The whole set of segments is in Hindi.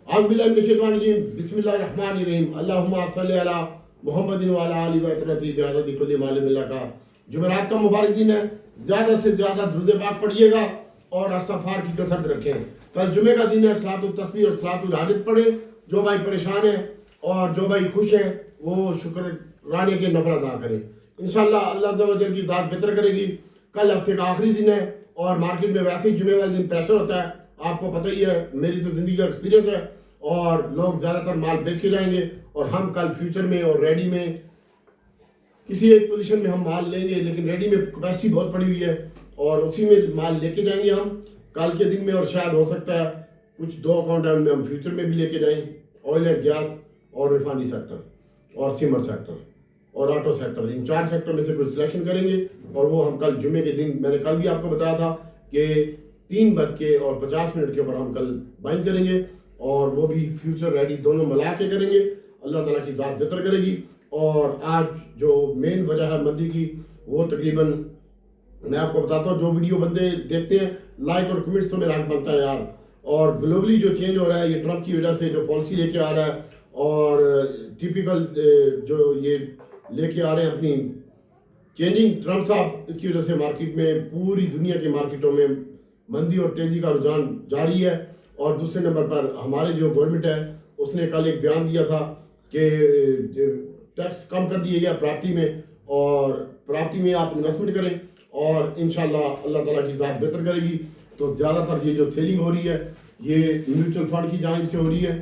आज़बिल्लाहिमिनश्शैतानिर्रजीम बिस्मिल्लाहिर्रहमानिर्रहीम अल्लाहुम्मा सल्लि अला मुहम्मदिन व अला आलि बैतरती बिअददी कुल्ली मालूमिल्लाह का जुमेरात का मुबारक दिन है। ज़्यादा से ज़्यादा दुरूद पाक पढ़िएगा और इस्तिग़फ़ार की कसरत रखें। कल जुमे का दिन है, सलातुल तस्बीह और सलातुल हाजत पढ़े। जो भाई परेशान है और जो भाई खुश है वो शुक्राने के नफल अदा करें। इंशाअल्लाह अल्लाह अज़्ज़ा व जल की ज़ात बेहतर करेगी। कल हफ्ते का आखिरी दिन है और मार्केट में वैसे ही जुमे वाले दिन प्रेशर होता है, आपको पता ही है, मेरी तो ज़िंदगी का एक्सपीरियंस है। और लोग ज़्यादातर माल बेच के जाएंगे और हम कल फ्यूचर में और रेडी में किसी एक पोजीशन में हम माल लेंगे, लेकिन रेडी में कैपेसिटी बहुत पड़ी हुई है और उसी में माल लेके जाएंगे हम कल के दिन में। और शायद हो सकता है कुछ 2 अकाउंट में हम फ्यूचर में भी लेके जाएं, ऑयल एंड गैस और रिफाइनरी सेक्टर और सीमेंट सेक्टर और ऑटो सेक्टर, इन 4 सेक्टर में से कुछ सिलेक्शन करेंगे। और वो हम कल जुमे के दिन, मैंने कल भी आपको बताया था कि 3:50 के ऊपर हम कल बाइंग करेंगे और वो भी फ्यूचर रेडी दोनों मिला के करेंगे। अल्लाह ताला की ज़ात बेहतर करेगी। और आज जो मेन वजह है मंदी की, वो तकरीबन मैं आपको बताता हूँ, जो वीडियो बंदे देखते हैं लाइक और कमेंट्स तो मेरा हक बनता है यार। और ग्लोबली जो चेंज हो रहा है ये ट्रंप की वजह से, जो पॉलिसी लेके आ रहा है और टिपिकल जो ये लेके आ रहे हैं अपनी चेंजिंग ट्रंप साहब, इसकी वजह से मार्केट में, पूरी दुनिया के मार्केटों में मंदी और तेज़ी का रुझान जारी है। और दूसरे नंबर पर हमारे जो गवर्नमेंट है उसने कल एक बयान दिया था कि टैक्स कम कर दिया गया प्रॉपर्टी में, और प्रॉपर्टी में आप इन्वेस्टमेंट करें और इंशाल्लाह अल्लाह ताला की ज़ात बेहतर करेगी। तो ज़्यादातर ये जो सेलिंग हो रही है ये म्यूचुअल फंड की जानिब से हो रही है।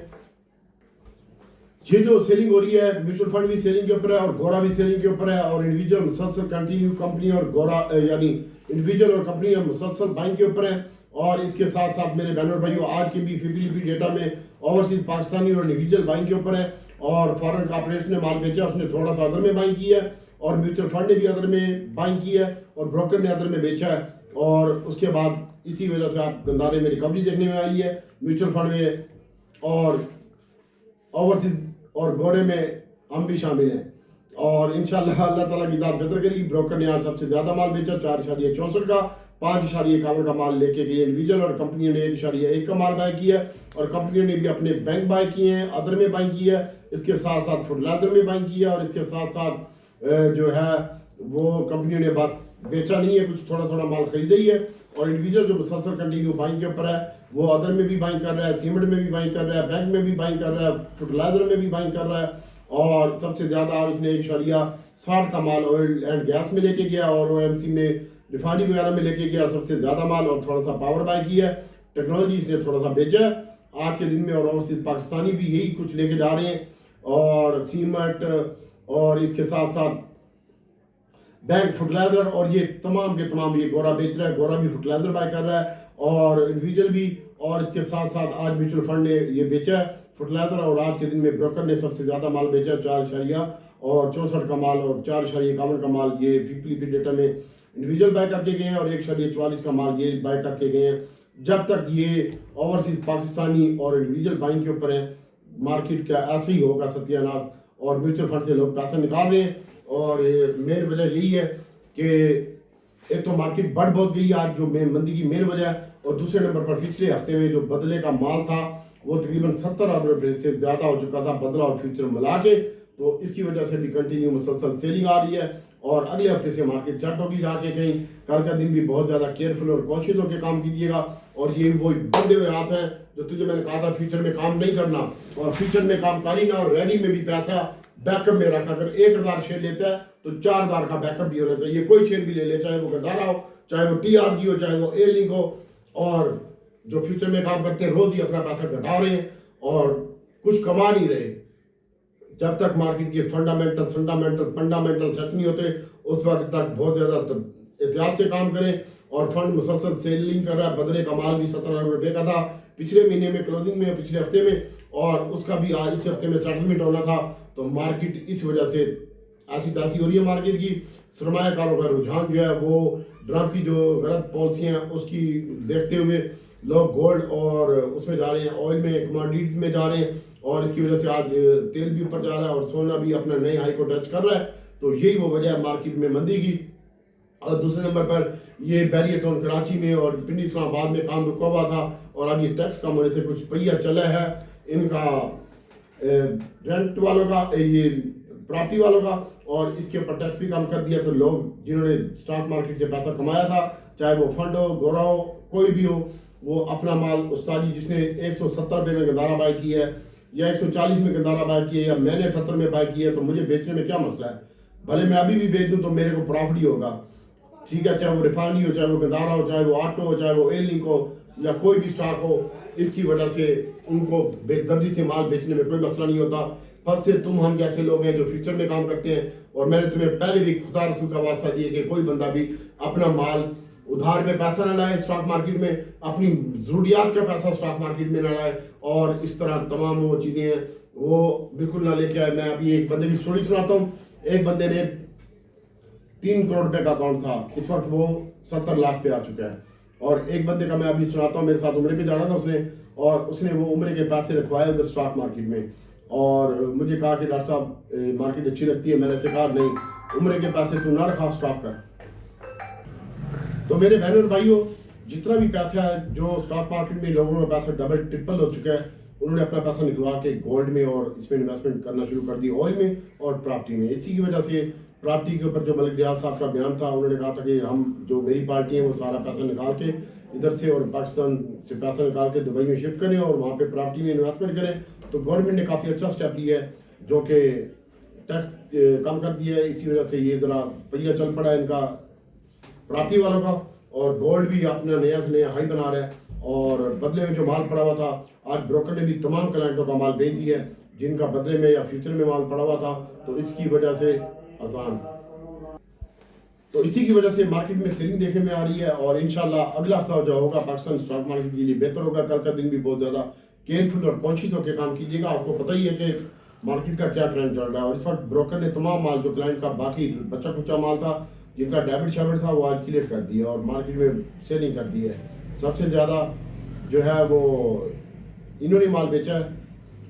ये जो सेलिंग हो रही है, म्यूचुअल फंड भी सेलिंग के ऊपर है और गोरा भी सेलिंग के ऊपर है। और इंडिविजुअल मुसलसल कंटिन्यू कंपनी और गोरा यानी इंडिविजुअल और कंपनी मुसलसल बाइंग के ऊपर है। और इसके साथ साथ मेरे बहनों भाइयों, आज के भी फीपीलीपी डेटा में ओवरसीज पाकिस्तानी और इंडिविजुअल बाइंग के ऊपर है। और फॉरेन कॉर्पोरेट्स ने माल बेचा, उसने थोड़ा सा अदर में बाइंग की है, और म्यूचुअल फंड ने भी अदर में बाइंग की है और ब्रोकर ने अदर में बेचा है। और उसके बाद इसी वजह से आप गंदारे में रिकवरी देखने में आई है म्यूचुअल फंड में, और ओवरसीज और गोरे में हम भी शामिल हैं। और इंशाल्लाह अल्लाह ताला की ज़ात बेहतर करेगी। ब्रोकर ने आज सबसे ज़्यादा माल बेचा 4.64 का, 5.51 का माल लेके गए इंडिविजुअल, और कंपनियों ने 1.1 का माल बाय किया है। और कंपनियों ने भी अपने बैंक बाय किए हैं, अदर में बाइंग किया है, इसके साथ साथ फर्टिलाइजर में बाइंग किया है। और इसके साथ साथ जो है वो कंपनियों ने बस बेचा नहीं है, कुछ थोड़ा थोड़ा माल खरीदा ही है। और इंडिविजुअल जो मुसलसल कंटिन्यू बाइंग के ऊपर है वो अदर में भी बाइंग कर रहा है, सीमेंट में भी बाइंग कर रहा है, बैंक में भी बाइंग कर रहा है, फर्टिलाइजर में भी बाइंग कर रहा है। और सबसे ज़्यादा और इसने 1.60 का माल ऑयल एंड गैस में लेके गया और OMC में रिफाइनरी वगैरह में लेके गया सबसे ज़्यादा माल, और थोड़ा सा पावर बाय किया है। टेक्नोलॉजी इसने थोड़ा सा बेचा है आज के दिन में। और ओवरसीज पाकिस्तानी भी यही कुछ लेके जा रहे हैं, और सीमेंट और इसके साथ साथ बैंक, फर्टिलाइजर, और ये तमाम के तमाम ये गोरा बेच रहा है। गोरा भी फर्टिलाइजर बाय कर रहा है और इंडिविजुअल भी। और इसके साथ साथ आज म्यूचुअल फंड ने ये बेचा है फर्टिलाइजर, और आज के दिन में ब्रोकर ने सबसे ज़्यादा माल बेचा 4.64 का माल, और 4.51 का माल ये फीपीलीपी डेटा में इंडिविजुअल बाय करके गए हैं, और 1.44 का माल ये बाय करके गए हैं। जब तक ये ओवरसीज पाकिस्तानी और इंडिविजुअल बाइंग के ऊपर है, मार्केट का ऐसे ही होगा सत्यानाश, और म्यूचुअल फंड से लोग पैसा निकाल रहे हैं। और मेन वजह यही है कि एक तो मार्केट बढ़ बहुत गई आज, जो मंदी की मेन वजह है। और दूसरे नंबर पर पिछले हफ्ते में जो बदले का माल था वो तकरीबन 70 अरब रुपये से ज़्यादा हो चुका था, बदला और फ्यूचर मिला के। तो इसकी वजह से भी कंटिन्यू मुसलसल सेलिंग आ रही है, और अगले हफ्ते से मार्केट सेट होगी जाके कहीं। कल का दिन भी बहुत ज़्यादा केयरफुल और कॉन्शियस होकर काम कीजिएगा। और ये वो बंधे हुए हाथ हैं जो तुझे मैंने कहा था फ्यूचर में काम नहीं करना, और फ्यूचर में काम करी ना, और रेडी में भी पैसा बैकअप में रखा। अगर 1000 शेयर लेता है तो 4000 का बैकअप भी होना चाहिए। कोई शेयर भी ले ले, चाहे वो गंदारा हो, चाहे वो TRG हो, चाहे वो A-Link हो। और जो फ्यूचर में काम करते हैं रोज ही अपना पैसा घटा रहे हैं और कुछ कमा नहीं रहे। जब तक मार्केट के फंडामेंटल सेट नहीं होते उस वक्त तक बहुत ज़्यादा एहतियात से काम करें। और फंड मुसलसल सेलिंग कर रहा है। बदले का माल भी 17 अरब रुपये का था पिछले महीने में क्लोजिंग में, पिछले हफ्ते में, और उसका भी आज इस हफ्ते में सेटलमेंट होना था। तो मार्केट इस वजह से ऐसी तैसी हो रही है मार्केट की। सरमायाकारों का रुझान जो है वो ट्रंप की जो गलत पॉलिसियाँ उसकी देखते हुए लोग गोल्ड और उसमें जा रहे हैं, ऑयल में, कमोडिटीज में जा रहे हैं। और इसकी वजह से आज तेल भी ऊपर जा रहा है और सोना भी अपना नए हाई को टच कर रहा है। तो यही वो वजह है मार्केट में मंदी की। और दूसरे नंबर पर ये बैरियटोन कराची में और पिंडी इस्लामाबाद में काम रुका हुआ था, और अब ये टैक्स कम होने से कुछ पहिया चला है। इनका रेंट वालों का, ये प्रॉपर्टी वालों का, और इसके ऊपर टैक्स भी कम कर दिया। तो लोग जिन्होंने स्टॉक मार्केट से पैसा कमाया था, चाहे वो फंड हो, गोरा हो, कोई भी हो, वो अपना माल उस्तादी जिसने 170 रुपये में गंदारा बाय किया है या 140 में गंदारा बाय किया है या मैंने 78 में बाय किया है, तो मुझे बेचने में क्या मसला है? भले मैं अभी भी बेच दूँ तो मेरे को प्रॉफिट ही होगा, ठीक है। चाहे वो रिफाइनरी हो, चाहे वो गंदारा हो, चाहे वो ऑटो हो, चाहे वो एयर लिंक हो, या कोई भी स्टॉक हो। इसकी वजह से उनको बेदर्दी से माल बेचने में कोई मसला नहीं होता। फर्स्ट से तुम हम जैसे लोग हैं जो फ्यूचर में काम करते हैं, और मैंने तुम्हें पहले भी खुदा रसूल का वास्ता दिया कि कोई बंदा भी अपना माल उधार में पैसा ना लाए स्टॉक मार्केट में, अपनी जरूरियात का पैसा स्टॉक मार्केट में ना लाए, और इस तरह तमाम वो चीज़ें हैं वो बिल्कुल ना लेके आए। मैं अभी एक बंदे की स्टोरी सुनाता हूँ। एक बंदे ने 3 करोड़ रुपए का अकाउंट था, इस वक्त वो 70 लाख पे आ चुका है। और एक बंदे का मैं अभी सुनाता हूँ, मेरे साथ उम्रे पे जाना था उसने, और उसने वो उम्रे के पैसे रखवाए उधर स्टॉक मार्केट में, और मुझे कहा कि डॉक्टर साहब मार्केट अच्छी लगती है। मैंने ऐसे कहा नहीं, उम्रे के पैसे तू ना रखा, स्टॉक कर। तो मेरे बहनों और भाइयों, जितना भी पैसा है जो स्टॉक मार्केट में लोगों का पैसा डबल ट्रिपल हो चुका है, उन्होंने अपना पैसा निकलवा के गोल्ड में और इसमें इन्वेस्टमेंट करना शुरू कर दी, ऑयल में और प्रॉपर्टी में। इसी की वजह से प्रॉपर्टी के ऊपर जो मलिक रियाज साहब का बयान था, उन्होंने कहा था कि हम जो मेरी पार्टी है वो सारा पैसा निकाल के इधर से और पाकिस्तान से पैसा निकाल के दुबई में शिफ्ट करें और वहाँ पे प्रॉपर्टी में इन्वेस्टमेंट करें। तो गवर्नमेंट ने काफ़ी अच्छा स्टेप लिया है, जो कि टैक्स कम कर दिया है। इसी वजह से ये ज़रा पहिया चल पड़ा है इनका प्रॉपर्टी वालों का, और गोल्ड भी अपना नया से नया हाई बना रहा है। और बदले में जो माल पड़ा हुआ था, आज ब्रोकर ने भी तमाम क्लाइंटों का माल भेज दिया है जिनका बदले में या फ्यूचर में माल पड़ा हुआ था। तो इसकी वजह से आसान, तो इसी की वजह से मार्केट में सेलिंग देखने में आ रही है। और इंशाल्लाह अगला हफ्ता जो होगा पाकिस्तान स्टॉक मार्केट के लिए बेहतर होगा। कल का दिन भी बहुत ज़्यादा केयरफुल और कॉन्शियस होकर काम कीजिएगा। आपको पता ही है कि मार्केट का क्या ट्रेंड चल रहा है, और इस वक्त ब्रोकर ने तमाम माल जो क्लाइंट का बाकी बचा कुचा माल था, जिनका डेबिट शेबिट था, वो आज क्लियर कर दिया और मार्केट में सेलिंग कर दी है। सबसे ज़्यादा जो है वो इन्होंने माल बेचा है,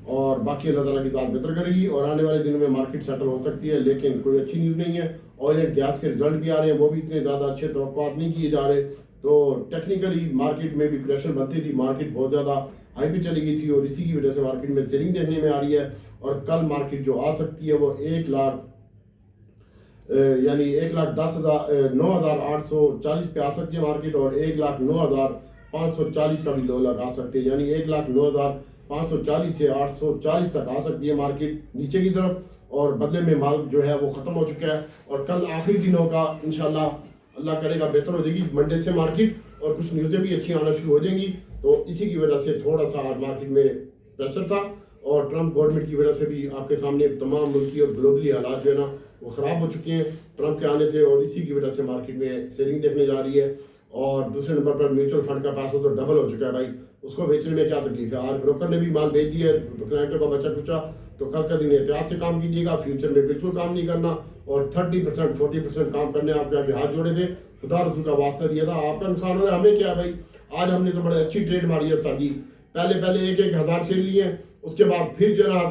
और बाकी अल्लाह ताला की ज़ात बेहतर करेगी और आने वाले दिनों में मार्केट सेटल हो सकती है। लेकिन कोई अच्छी न्यूज़ नहीं है। ऑयल एंड गैस के रिजल्ट भी आ रहे हैं, वो भी इतने ज़्यादा अच्छे तवक्कुआत नहीं किए जा रहे। तो टेक्निकली मार्केट में भी क्रैशर बनती थी, मार्केट बहुत ज़्यादा हाई पे चली गई थी, और इसी की वजह से मार्केट में सेलिंग देखने में आ रही है। और कल मार्केट जो आ सकती है वो 1 लाख यानी 1,10,9,840 पे आ सकती है मार्केट, और 1,09,540 का भी लो लगा सकते हैं, यानी 1,09,540 से 840 तक आ सकती है मार्केट नीचे की तरफ। और बदले में माल जो है वो ख़त्म हो चुका है, और कल आखिरी दिन होगा इंशाल्लाह, अल्लाह करेगा बेहतर हो जाएगी मंडे से मार्केट, और कुछ न्यूज़ें भी अच्छी आना शुरू हो जाएंगी। तो इसी की वजह से थोड़ा सा आज मार्केट में प्रेशर था, और ट्रंप गवर्नमेंट की वजह से भी आपके सामने तमाम मुल्की और ग्लोबली हालात जो है ना वो ख़राब हो चुके हैं ट्रंप के आने से, और इसी की वजह से मार्केट में सेलिंग देखने जा रही है। और दूसरे नंबर पर म्यूचुअल फंड का पैसा तो डबल हो चुका है भाई, उसको बेचने में क्या तकलीफ है। आज ब्रोकर ने भी माल बेच दिया है क्लाइंटों का बचा कुचा। तो कल का दिन एहतियात से काम कीजिएगा, फ्यूचर में बिल्कुल काम नहीं करना, और 30% 40% काम करने आपके आगे हाथ जोड़े थे, खुदा रसूल का वास्ता दिया था। आपका नुकसान हो रहा है, हमें क्या भाई। आज हमने तो बड़े अच्छी ट्रेड मारी है साजी, पहले 1,000 शेयर लिए, उसके बाद फिर जो है ना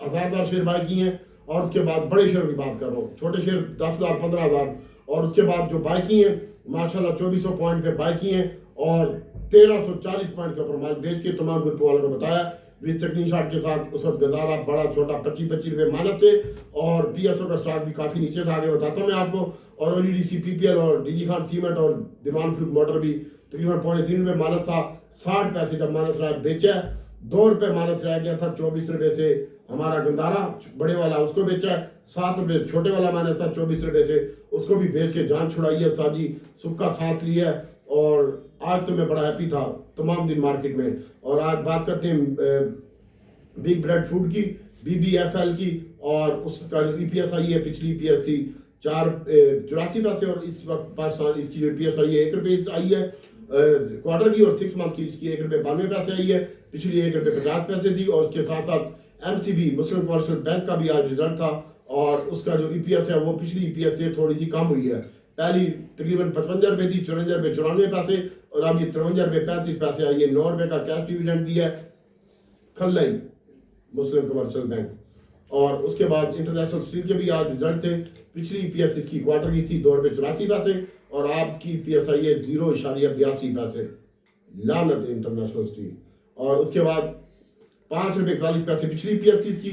1,000 शेयर बाय किए हैं, और उसके बाद बड़े शेयर की बात कर रहा हूँ, छोटे शेयर 10,000 15,000, और उसके बाद जो बाय किए हैं माशाल्लाह 2400 पॉइंट पे बाय किए हैं, और 1340 पॉइंट के ऊपर माल बेच के तमाम ग्रुप वालों को बताया विद स्क्रीन शॉट के साथ। उस वक्त गदारा बड़ा छोटा 25-25 रुपये माइनस से, और PSO का स्टॉक भी काफ़ी नीचे था, आगे बताता हूँ मैं आपको। और ONGC PPL और DG खान सीमेंट और दिवान फ्रूट मोटर भी तकरीबन 3.5 रुपये माइनस था, 60 पैसे का माइनस रहा, बेचा है 2 रुपये माइनस रह गया था। 24 रुपये से हमारा गंदारा बड़े वाला उसको बेचा है, 7 रुपये छोटे वाला माइनस था, 24 रुपये से उसको भी बेच के जान छुड़ाई है, साजी सुक्का सांस लिया है। और आज तो मैं बड़ा हैप्पी था तमाम दिन मार्केट में। और आज बात करते हैं बिग ब्रेड फूड की, BBFL की, और उसका जो EPS आई है, पिछली EPS थी 4.84 पैसे, और इस वक्त पाकिस्तान इसकी जो EPS आई है 1 रुपये आई है क्वार्टर की, और 6 मंथ की इसकी 1 रुपये 92 पैसे आई है, पिछली 1 रुपये 50 पैसे थी। और उसके साथ साथ MCB मुस्लिम कमर्शियल बैंक का भी आज रिजल्ट था, और उसका जो EPS है वो पिछली EPS से थोड़ी सी कम हुई है। पहली तकरीबन 55 रुपये थी, 54 रुपये 94 पैसे, और अब ये 53 रुपये 35 पैसे आई है। 9 रुपये का कैश डिविडेंड दिया है खल्लाई मुस्लिम कमर्शियल बैंक। और उसके बाद इंटरनेशनल स्टील के भी आज रिजल्ट थे, पिछली EPS इसकी क्वार्टर की थी 2 रुपये 84 पैसे, और आपकी EPS आई है 0.82 पैसे। लानत इंटरनेशनल स्टील। और उसके बाद ₹5.41 पिछली PSC की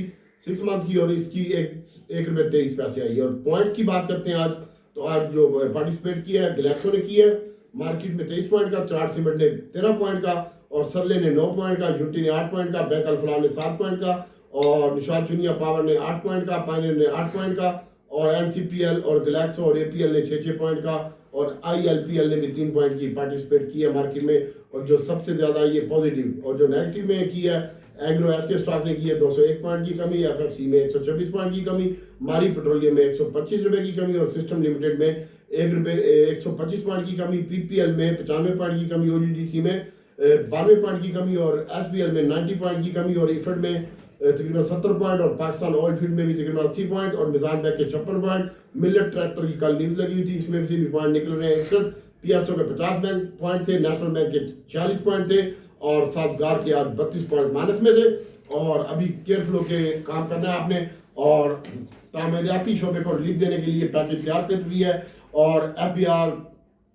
6 मंथ की, और इसकी ₹1.23 आई है। और पॉइंट्स की बात करते हैं आज, तो आज जो पार्टिसिपेट किया है गैलेक्सो ने किया है मार्केट में 23 पॉइंट का, चार्ट सीमेंट ने 13 पॉइंट का, और सरले ने 9 पॉइंट का, यूटी ने 8 पॉइंट का, बैंक अल्फलाह ने 7 पॉइंट का, और निशाद चुनिया पावर ने 8 पॉइंट का, पायनियर ने 8 पॉइंट का, और एनसीपीएल और गैलेक्सो और एपीएल ने 6 पॉइंट का, और आईएलपीएल ने भी 3 पॉइंट की पार्टिसिपेट की है मार्केट में। और जो सबसे ज्यादा ये पॉजिटिव और जो नेगेटिव में की है, एग्रो एच के स्टॉक ने की है 201 पॉइंट की कमी, एफएफसी में 124 पॉइंट की कमी, मारी पेट्रोलियम में 125 रुपए की कमी, और सिस्टम लिमिटेड में ₹1.125 पॉइंट की कमी, पीपीएल में 95 पॉइंट की कमी, ओजीडीसी में 92 पॉइंट की कमी, और एसबीएल में 90 पॉइंट की कमी, और इफेड में तकरीबन 70 पॉइंट, और पाकिस्तान ऑयल फील्ड में भी तकरीबन 80 पॉइंट, और मिजान बैंक के 56 पॉइंट। मिलेट ट्रैक्टर की कल न्यूज लगी हुई थी, इसमें भी पॉइंट निकल रहे हैं 61। पीएसओ के 50 बैंक पॉइंट थे, नेशनल बैंक के 40 पॉइंट थे, और साजगार के आज 32 पॉइंट माइनस में थे। और अभी केयरफुल होकर काम करना है आपने, और तामीराती शोबे को रिलीफ देने के लिए पैकेज तैयार कर दी है, और एफबीआर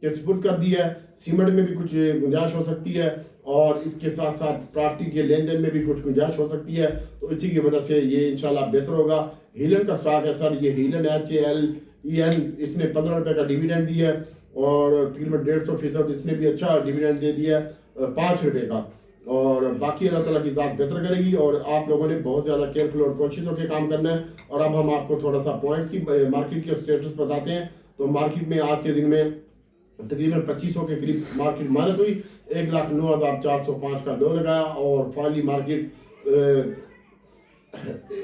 के सपुर्द कर दी है। सीमेंट में भी कुछ गुंजाइश हो सकती है, और इसके साथ साथ प्रॉपर्टी के लेन देन में भी कुछ गुंजाइश हो सकती है, तो इसी की वजह से ये इंशाल्लाह बेहतर होगा। हीलन का स्टॉक है सर, ये हीलन HALEN, इसने 15 रुपए का डिविडेंड दिया है, और तकरीबन 150% इसने भी अच्छा डिविडेंड दे दिया है 5 रुपए का। और बाकी अल्लाह ताला की ज़ात बेहतर करेगी, और आप लोगों ने बहुत ज़्यादा केयरफुल और कॉन्शियस होकर काम करना है। और अब हम आपको थोड़ा सा पॉइंट्स की मार्केट के स्टेटस बताते हैं। तो मार्केट में आज के दिन में तकरीबन 2500 के करीब मार्केट माइनस हुई, 1,09,405 का लो लगाया, और फाइनली मार्केट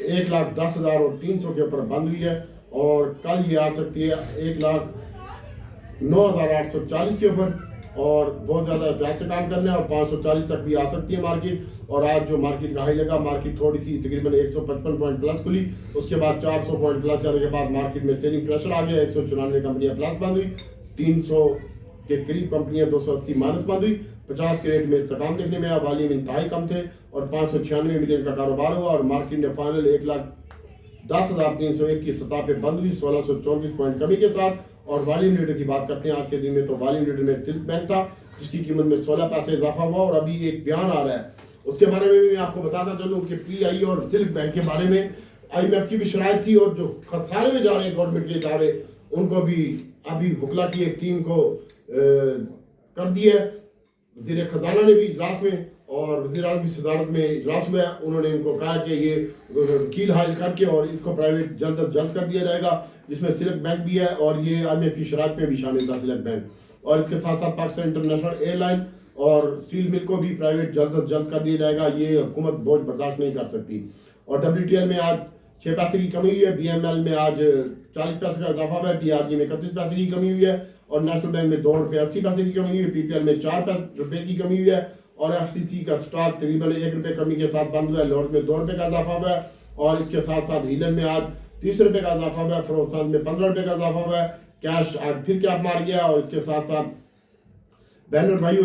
1,10,300 के ऊपर बंद हुई है, और कल ये आ सकती है 1,09,840 के ऊपर, और बहुत ज़्यादा एहतियात से काम करना है, और 540 तक भी आ सकती है मार्केट। और आज जो मार्केट का हाई लगा, मार्केट थोड़ी सी तकरीबन 155 पॉइंट प्लस खुली, उसके बाद 400 पॉइंट प्लस जाने के बाद मार्केट में सेलिंग प्रेशर आ गया, 194 कंपनियां प्लस बंद हुई, 300 के करीब कंपनियां 280 माइनस बंद हुई। 50 के रेट में इस्तेकाम देखने में आया, वॉल्यूम इंतहाई कम थे, और 596 मिलियन का कारोबार हुआ, और मार्केट ने फाइनल 1,10,301 की सतह पे बंद हुई 1634 पॉइंट कमी के साथ। और वॉल्यूम लीडर की बात करते हैं आज के दिन में, तो वॉल्यूम लीडर में सिल्क बैंक था, जिसकी कीमत में 16 पैसे इजाफा हुआ, और अभी एक बयान आ रहा है, उसके बारे में भी मैं आपको बताता चलूँ कि PI और सिल्क बैंक के बारे में IMF की भी शरायत थी, और जो खसारे में जा रहे हैं गवर्नमेंट के इदारे, उनको भी अभी वकला की एक टीम को कर दिया है। वज़ीर खजाना ने भी इजलास में और वज़ीर आज़म की सदारत में इजलास हुआ, उन्होंने इनको कहा कि ये वकील हाजिर करके और इसको प्राइवेट जल्द अज जल्द कर दिया जाएगा, जिसमें सिल्क बैंक भी है, और ये IMF की शरायत में भी शामिल था सिल्क बैंक। और इसके साथ साथ पाकिस्तान इंटरनेशनल एयरलाइन और स्टील मिल को भी प्राइवेट जल्द अज जल्द कर दिया जाएगा, ये हुकूमत बोझ बर्दाश्त नहीं कर सकती। और WTL में आज 6 पैसे की कमी हुई है, BML में आज 40 पैसे का इजाफा हुआ है, TRG में 31 पैसे की कमी हुई है, और नेशनल बैंक में ₹2.80 की कमी हुई है, PPL में ₹4 की कमी हुई है, और FCC का स्टॉक तकरीबन ₹1 कमी के साथ बंद हुआ है, लॉर्ड्स में ₹2 का इजाफा हुआ है, और इसके साथ साथ हीलन में आज ₹30 का इजाफा हुआ है, फरोसान में ₹15 का इजाफा हुआ है, कैश आज फिर कैप मार गया, और इसके साथ साथ बैनर भाई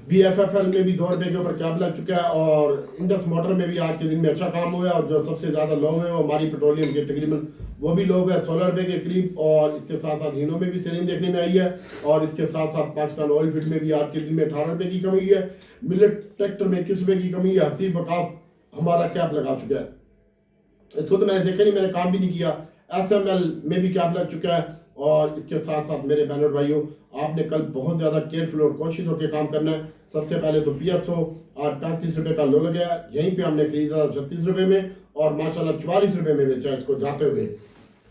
BFFL में भी ₹2 के ऊपर कैप लग चुका है, और इंडस मोटर में भी आज के दिन में अच्छा काम हुआ है, और जो सबसे ज्यादा लो है वो हमारी पेट्रोलियम के तकरीबन वो भी लो है ₹16 के करीब, और इसके साथ साथ हीनो में भी सेलिंग देखने में आई है, और इसके साथ साथ पाकिस्तान ऑयल फील्ड में भी आज के दिन में ₹18 की कमी है, मिलेट ट्रैक्टर में ₹21 की कमी है, हसीब वकास हमारा कैप लगा चुका है, इसको तो मैंने देखा नहीं, मैंने काम भी नहीं किया। SML में भी कैप लग चुका है, और इसके साथ साथ मेरे बैनर भाइयों, आपने कल बहुत ज़्यादा केयरफुल और कोशिश होकर काम करना है। सबसे पहले तो PSO आज ₹35 का लो लग गया, यहीं पे हमने खरीदा ₹36 में, और माशाल्लाह ₹44 में बेचा इसको जाते हुए,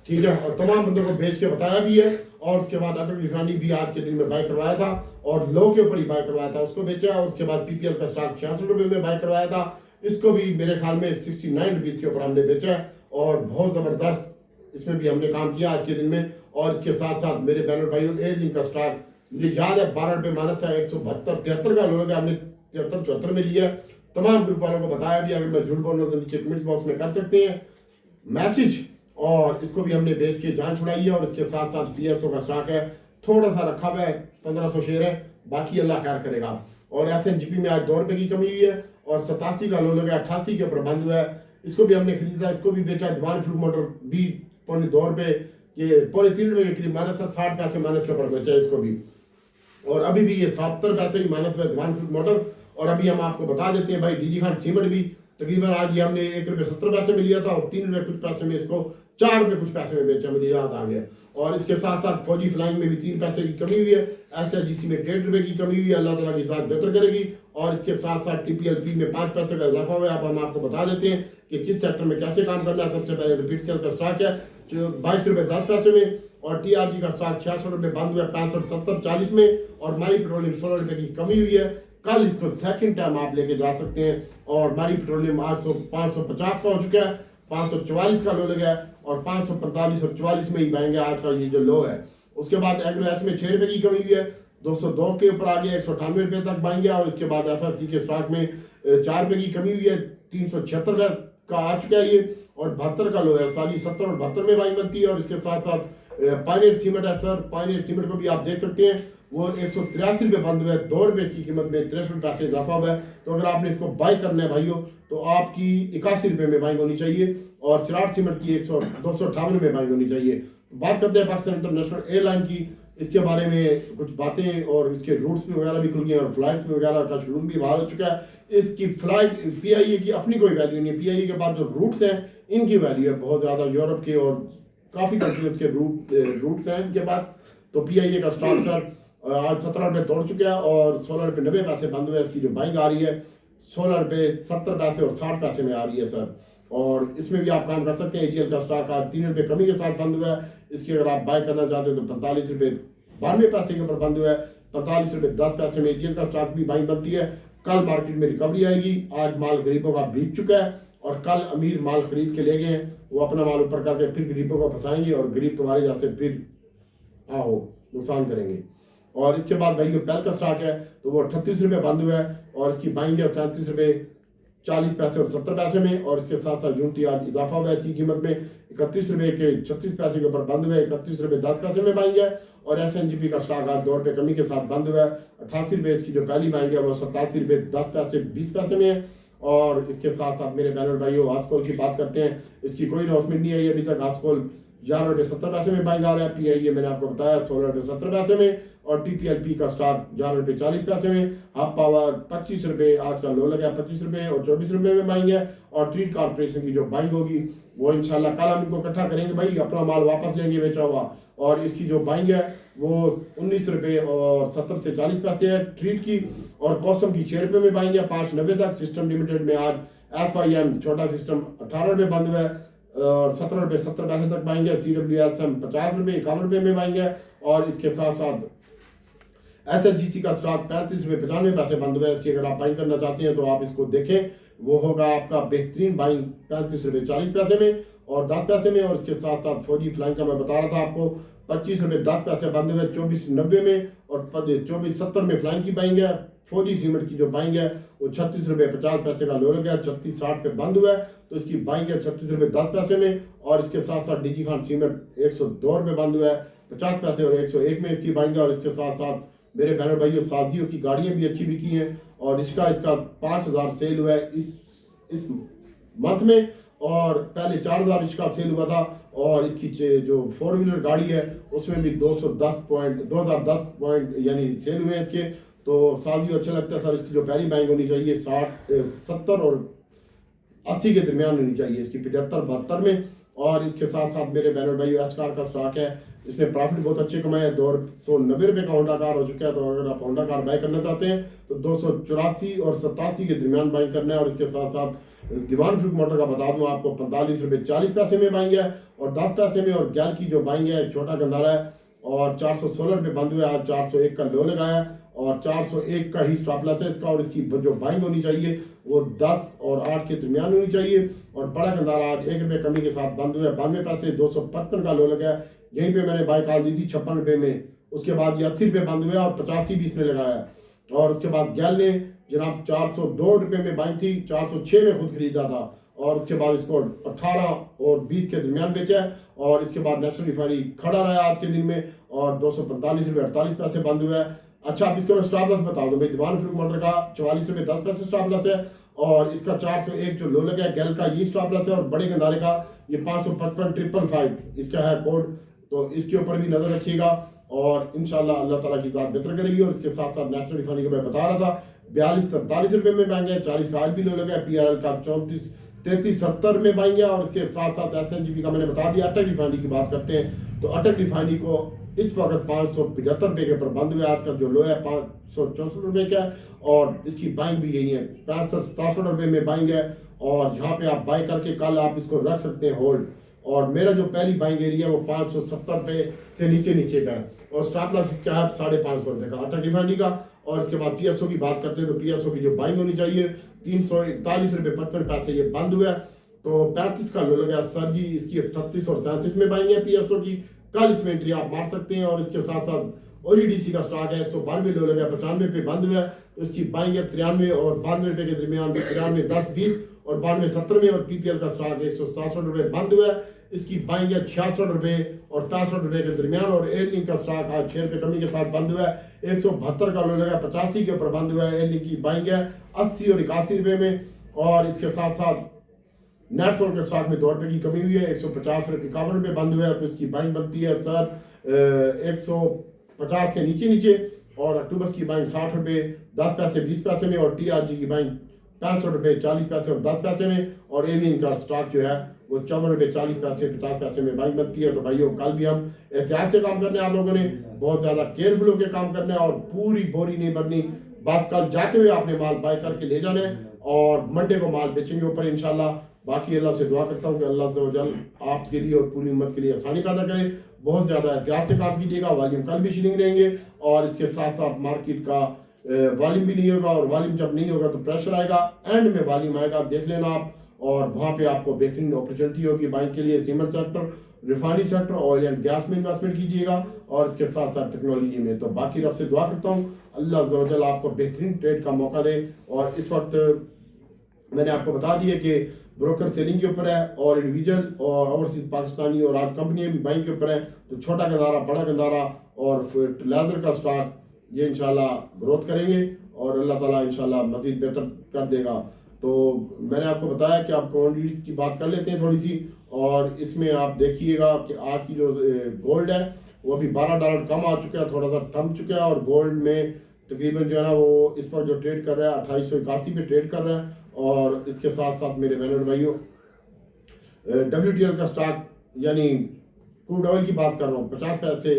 ठीक है, और तमाम बंदों को भेज के बताया भी है। और उसके बाद अटल रिफाइनरी भी आज के दिन में बाय करवाया था, और लो के ऊपर ही बाय करवाया था, उसको बेचा। और उसके बाद PPL का स्टॉक ₹66 में बाय करवाया था, इसको भी मेरे ख्याल में ₹69 के ऊपर हमने बेचा है, और बहुत ज़बरदस्त इसमें भी हमने काम किया आज के दिन में। और इसके साथ साथ मेरे बैनर भाइयों, एयरलिंक का स्टॉक मुझे याद है ₹12 माइनस है, 172-73 का लो लगा, हमने 73-74 में लिया। तमाम ग्रुप वालों को बताया भी, अगर मैं झूठ बोल रहा हूँ तो नीचे कमेंट्स बॉक्स में कर सकते हैं मैसेज, और इसको भी हमने बेच के जान छुड़ाई है। और इसके साथ साथ PSO का स्टॉक है, थोड़ा सा रखा हुआ है, 1500 शेयर है, बाकी अल्लाह खैर करेगा। और SNGP में आज ₹2 की कमी हुई है, और 87 का लो लगा, 88 के ऊपर बंद हुआ है, इसको भी हमने खरीदा, इसको भी बेचा। दीवान फ्रूट मोटर भी ₹2.25 के ₹3 के करीब माइनस है, 60 पैसे माइनस के ऊपर बेचा इसको भी, और अभी भी ये 70 पैसे ही माइनस में दीवान फ्रूट मोटर। और अभी हम आपको बता देते हैं भाई डीजी खान सीमेंट भी तकरीबन आज ये हमने ₹1.70 में लिया था और ₹3 कुछ पैसे में इसको ₹4 कुछ पैसे में बेचा, मुझे याद आ गया। और इसके साथ साथ फौजी फ्लाइंग में भी 3 पैसे की कमी हुई है, SHGC में ₹1.5 की कमी हुई है, अल्लाह ताला की साथ बेहतर करेगी। और इसके साथ साथ TPLP में 5 पैसे का इजाफा हुआ है। अब हम आपको बता देते हैं कि किस सेक्टर में कैसे काम करना है। सबसे पहले रिपीट सेल का स्टॉक है जो ₹22.10 में, और TRG का स्टॉक ₹66 बंद हुआ है 65, 70, 40 में, और मारी पेट्रोलियम ₹16 की कमी हुई है। कल इसको सेकंड टाइम आप लेके जा सकते हैं, और मारी पेट्रोलियम आज 550 का हो चुका है, 544 का लो लगा है, और 545 और 44 में ही बनेंगे आज का ये जो लो है। उसके बाद एग्रो एच में ₹6 की कमी हुई है, 202 के ऊपर आ गया, ₹198 तक बनेंगे। और इसके बाद FFC के स्टॉक में ₹4 की कमी हुई है, 376 का आ चुका है ये, और 72 का लो है। साली 70 और 72 में बाइंग बनती है। और इसके साथ साथ पायनियर सीमेंट है सर, पायनियर सीमेंट को भी आप देख सकते हैं, वो ₹183 बंद हुआ है, ₹2 की कीमत में 63 पैसे इजाफा हुआ है। तो अगर आपने इसको बाई करना है भाइयों तो आपकी ₹81 में बाइंग होनी चाहिए, और चिराग सीमेंट की 258 में बाइंग होनी चाहिए। बात करते हैं पाकिस्तान इंटरनेशनल एयरलाइन की, इसके बारे में कुछ बातें, और इसके रूट्स भी वगैरह भी खुल गए हैं, और फ्लाइट्स भी वगैरह का शेड्यूल भी बहाल हो चुका है। इसकी फ्लाइट PIA की अपनी कोई वैल्यू नहीं है, PIA के बाद जो रूट्स हैं इनकी वैल्यू है बहुत ज़्यादा, यूरोप के और काफ़ी कंट्रीज के रूट्स हैं इनके पास। तो PIA का स्टॉक सर आज ₹17 तोड़ चुका है, और ₹16.90 बंद हुए। इसकी जो बाइंग आ रही है ₹16.70 और 60 पैसे में आ रही है सर, और इसमें भी आप काम कर सकते हैं। AGL का स्टॉक आज ₹3 कमी के साथ बंद हुआ है। इसकी अगर आप बाय करना चाहते हो तो ₹45.92 के ऊपर बंद हुआ है, ₹45.10 में AGL का स्टॉक भी बाइंग बनती है। कल मार्केट में रिकवरी आएगी, आज माल गरीबों का बिक चुका है, और कल अमीर माल खरीद के ले गए हैं, वो अपना माल ऊपर करके फिर गरीबों को फंसाएंगे, और गरीब तुम्हारे जैसे फिर आओ नुकसान करेंगे। और इसके बाद भाई पेल का स्टॉक है तो वो ₹38 बंद हुआ है, और इसकी बाइंग है ₹37.40 और 70 पैसे में। और इसके साथ साथ यूनिटी आज इजाफा हुआ है इसकी कीमत में, ₹31 के 36 पैसे के ऊपर बंद हुआ है, ₹31.10 में बाइंग है। और SNGP का स्टॉक आज ₹2 कमी के साथ बंद हुआ है, ₹88 इसकी जो पहली बाइंग है वो ₹87.10 20 पैसे में है। और इसके साथ साथ मेरे बैनर भाइयों आस्कोल की बात करते हैं, इसकी कोई अनाउंसमेंट नहीं आई अभी तक। आस्कोल ₹11.70 में बाइंग आ रहा है, PIA मैंने आपको बताया ₹16.70 में, और TPLP का स्टॉक ₹11.40 में। हाफ पावर ₹25 आज का लो लगा ₹25 और ₹24 में बाइंग है। और ट्रीट कॉर्पोरेशन की जो बाइंग होगी वो इंशाल्लाह कल हम इनको इकट्ठा करेंगे भाई, अपना माल वापस लेंगे बेचा हुआ, और इसकी जो बाइंग है वो ₹19 और 70 से 40 पैसे है ट्रीट की। और कॉसम की ₹6 में बाइंग है, 5.90 तक। सिस्टम लिमिटेड में आज SYM छोटा सिस्टम ₹18 बंद हुआ है, और ₹17.70 तक बाइंग है। CWSM ₹50 ₹51 में बाइंग है। और इसके साथ साथ SHGC का स्टॉक ₹35.95 बंद हुआ है। इसकी अगर आप बाइंग करना चाहते हैं तो आप इसको देखें, वो होगा आपका बेहतरीन बाइंग ₹35.40 में और 10 पैसे में। और इसके साथ साथ फौजी फ्लाइंग का मैं बता रहा था आपको, ₹25.10 बंद हुए, 24.90 में, और 24.70 में फ्लाइंग की बाइंग है। फौजी सीमेंट की जो बाइंग है वो ₹36.50 का लो लगा, 36.60 पे बंद हुआ है, तो इसकी बाइंग है ₹36.10 में। और इसके साथ साथ डीजी खान सीमेंट ₹102 बंद हुआ है, 50 पैसे और 101 में इसकी बाइंग है। और इसके साथ साथ मेरे बहनों भाइयों साथियों की गाड़ियां भी अच्छी बिकी हैं, और इसका 5000 सेल हुआ है इस मंथ में, और पहले 4000 इसका सेल हुआ था। और इसकी जो 4 व्हीलर गाड़ी है उसमें भी 2010 पॉइंट यानी सेल हुए हैं इसके। तो साथियों अच्छा लगता है सर, इसकी जो पहली बाइंग होनी चाहिए 70 और 80 के दरमियान होनी चाहिए, इसकी 75-72 में। और इसके साथ साथ मेरे बहनों भाइयों एच कार का स्टॉक है, इसने प्रॉफिट बहुत अच्छे कमाए हैं, ₹290 का होंडा कार हो चुका है। तो अगर आप होंडा कार बाय करना चाहते हैं तो 284 और 87 के दरमियान बाई करना है। और इसके साथ साथ दीवान फ्रूट मोटर का बता दूं आपको, ₹45.40 में बाइंग है और 10 पैसे में। और गैल की जो बाइंग है छोटा गंदारा है, और ₹416 बंद हुए, आज 401 का लो लगाया, और 401 का ही स्टॉप लॉस है इसका। और इसकी जो बाइंग होनी चाहिए वो 10 और 8 के दरमियान होनी चाहिए। और बड़ा गंदारा आज ₹1 कमी के साथ बंद हुआ है, 92 पैसे, 255 का लो लगा। यहीं पे मैंने बाइक कॉल दी थी ₹56 में, उसके बाद ये ₹80 बंद हुआ और 85 भी इसने लगाया। और उसके बाद गैल ने जनाब ₹402 में बाइक थी, 406 में खुद खरीदा था, और उसके बाद इसको 18 और 20 के दरमियान बेचा है। और इसके बाद नेशनल रिफाइनरी खड़ा रहा आज के दिन में, और ₹245.48 बंद हुआ है। अच्छा, अब इसका मैं स्टॉप लॉस बता दूं भाई, दीवान फ्रूट मोटर का ₹44.10 स्टॉप लॉस है, और इसका 401 जो लो लगा है गैल का ये स्टॉप लॉस है। और बड़े गंदारे का ये 555 इसका है कोड, तो इसके ऊपर भी नजर रखिएगा, और इंशाल्लाह अल्लाह ताला की ज़ात बेहतर करेगी। और इसके साथ साथ नेशनल रिफाइनरी को मैं बता रहा था 42-43 रुपये में बाएंगे, 40 का भी लो लगा, PRL का 34-33-70 में बाएंगे। और इसके साथ साथ SNGP का मैंने बता दिया। अटक रिफाइनरी की बात करते हैं तो अटक रिफाइनरी को इस वक्त 575 रुपये के ऊपर बंद हुआ। आज का जो लो है 564 रुपये का है और इसकी बाइंग भी यही है 65-67 रुपये में बाइंग है। और यहाँ पे आप बाई करके कल आप इसको रख सकते हैं होल्ड। और मेरा जो पहली बाइंग एरिया है वो 570 रुपये से नीचे का है और स्टॉप लॉस इसका है 550 रुपये का अटक रिफाइनरी का। और इसके बाद PSO की बात करते हैं तो PSO की जो बाइंग होनी चाहिए 341 रुपये 55 पैसे ये बंद हुआ है। तो 35 का लो लगा सर जी, इसकी 38 और 37 में बाइंग है PSO की। कल इसमें एंट्री आप मार सकते हैं। और इसके साथ साथ OEDC का स्टॉक है 192 लो लगा 95 पे बंद हुआ है। तो इसकी बाइंग है 93 और 92 रुपये के दरमियान, 93 10-20 और 92 70 में। और PPL का स्टॉक 167 रुपये बंद हुआ है। इसकी बाइंग है 66 रुपये और 65 रुपये के दरमियान। और एयरलिंक का स्टॉक आज 6 रुपये कमी के साथ बंद हुआ है। 172 का लो लगा 85 के ऊपर बंद हुआ है। एयरलिंक की बाइंग है 80 और 81 रुपये में। और इसके साथ साथ नेटसोल के स्टॉक में 2 रुपये की कमी हुई है, 150 रुपये 51 रुपये बंद हुआ है। तो इसकी बाइंग बनती है सर 150 से नीचे। और अक्टूबर की बाइंग 60 रुपये 10 पैसे 20 पैसे में। और TRG की बाइंग 65 रुपये 40 पैसे और 10 पैसे में। और एलियन का स्टॉक जो है वो 54 रुपये 40 पैसे 50 पैसे में बाइंग बनती है। तो भाइयों कल भी हम एहतियात से काम करने आप लोगों ने बहुत ज़्यादा केयरफुल होकर काम करना है और पूरी बोरी नहीं भरनी। बस कल जाते हुए आपने माल बाय करके ले जाना है और मंडे को माल बेचेंगे ऊपर इंशाल्लाह। बाकी अल्लाह से दुआ करता हूँ कि अल्लाह अज़्ज़वजल आपके लिए और पूरी उम्मत के लिए आसानी पैदा करे। बहुत ज़्यादा एहतियात से काम कीजिएगा। वॉल्यूम कल भी शिलिंग रहेंगे और इसके साथ साथ मार्केट का वॉल्यूम भी नहीं होगा। और वॉल्यूम जब नहीं होगा तो प्रेशर आएगा, एंड में वॉल्यूम आएगा, देख लेना आप। और वहाँ पे आपको बेहतरीन अपॉर्चुनिटी होगी बाइंग के लिए। Cement sector, refinery sector, oil and gas में इन्वेस्टमेंट कीजिएगा और इसके साथ साथ टेक्नोलॉजी में। तो बाकी रब से दुआ करता हूँ अल्लाह अज़्ज़वजल आपको बेहतरीन ट्रेड का मौका दे। और इस वक्त मैंने आपको बता दिया कि ब्रोकर सेलिंग के ऊपर है और इंडिविजुअल और ओवरसीज पाकिस्तानी और आज कंपनियां भी बाइंग के ऊपर है। तो छोटा गंदारा, बड़ा गंदारा और फर्टिलाइजर का स्टॉक ये इंशाल्लाह ग्रोथ करेंगे और अल्लाह ताला इंशाल्लाह मजीद बेहतर कर देगा। तो मैंने आपको बताया कि आप क्वांटिटीज की बात कर लेते हैं थोड़ी सी। और इसमें आप देखिएगा कि आज की जो गोल्ड है वो अभी $12 कम आ चुका है, थोड़ा सा थम चुका है। और गोल्ड में तकरीबन जो है ना वो इस पर जो ट्रेड कर रहा है 2881 पे ट्रेड कर रहा है। और इसके साथ साथ मेरे बहनों भाइयों WTL का स्टॉक यानी क्रूड ऑयल की बात कर रहा हूँ 50 पैसे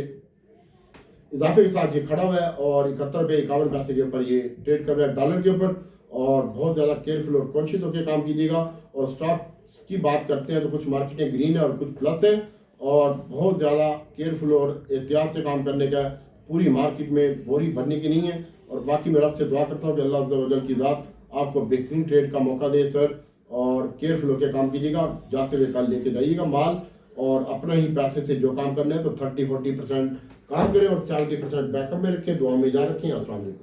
इजाफे के साथ ये खड़ा हुआ है और 71 रुपये 51 पैसे के ऊपर ये ट्रेड कर रहा है डॉलर के ऊपर। और बहुत ज़्यादा केयरफुल और कॉन्शियस होकर काम कीजिएगा। और स्टॉक्स की बात करते हैं तो कुछ मार्केटें ग्रीन है और कुछ प्लस है और बहुत ज़्यादा केयरफुल और एहतियात से काम करने का। पूरी मार्केट में बोरी भरने की नहीं है। और बाकी मैं रब से दुआ करता हूँ कि अल्लाह अज़्ज़ व जल की ज़ात आपको बेहतरीन ट्रेड का मौका दे सर। और केयरफुल होकर काम कीजिएगा, जाते हुए कल लेके जाइएगा माल और अपना ही पैसे से जो काम करना है तो 30-40% काम करें और 70% बैकअप में रखें। दुआ में जा रखें। अस्सलाम वालेकुम।